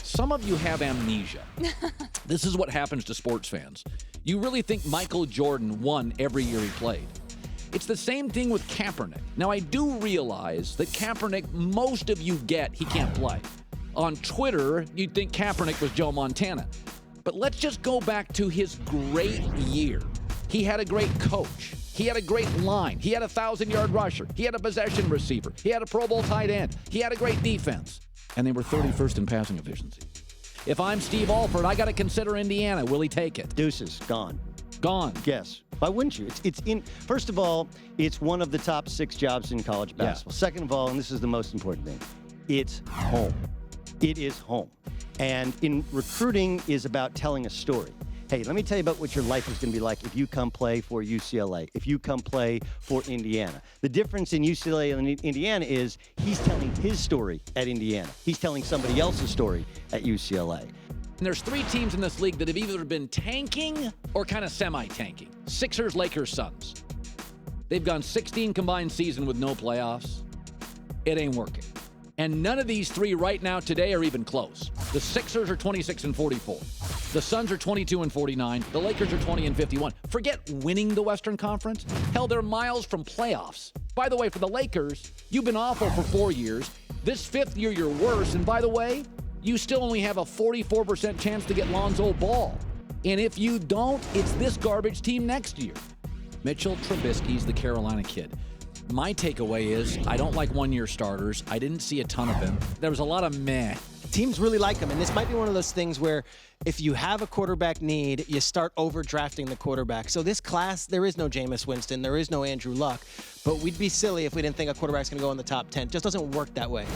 Some of you have amnesia. This is what happens to sports fans. You really think Michael Jordan won every year he played. It's the same thing with Kaepernick. Now, I do realize that Kaepernick, most of you get he can't play. On Twitter, you'd think Kaepernick was Joe Montana. But let's just go back to his great year. He had a great coach. He had a great line. He had a 1,000-yard rusher. He had a possession receiver. He had a Pro Bowl tight end. He had a great defense. And they were 31st in passing efficiency. If I'm Steve Alford, I got to consider Indiana. Will he take it? Deuces, gone. Gone. Yes. Why wouldn't you? First of all, it's one of the top 6 jobs in college basketball. Yeah. Second of all, and this is the most important thing, it's home. It is home. And in recruiting is about telling a story. Hey, let me tell you about what your life is going to be like if you come play for UCLA, if you come play for Indiana. The difference in UCLA and Indiana is he's telling his story at Indiana. He's telling somebody else's story at UCLA. And there's 3 teams in this league that have either been tanking or kind of semi-tanking. Sixers, Lakers, Suns. They've gone 16 combined season with no playoffs. It ain't working. And none of these 3 right now today are even close. The Sixers are 26-44. The Suns are 22-49. The Lakers are 20-51. Forget winning the Western Conference. Hell, they're miles from playoffs. By the way, for the Lakers, you've been awful for 4 years. This 5th year, you're worse. And by the way, you still only have a 44% chance to get Lonzo Ball. And if you don't, it's this garbage team next year. Mitchell Trubisky's the Carolina kid. My takeaway is I don't like one-year starters. I didn't see a ton of them. There was a lot of meh. Teams really like him, and this might be one of those things where if you have a quarterback need, you start overdrafting the quarterback. So this class, there is no Jameis Winston, there is no Andrew Luck, but we'd be silly if we didn't think a quarterback's going to go in the top 10. It just doesn't work that way.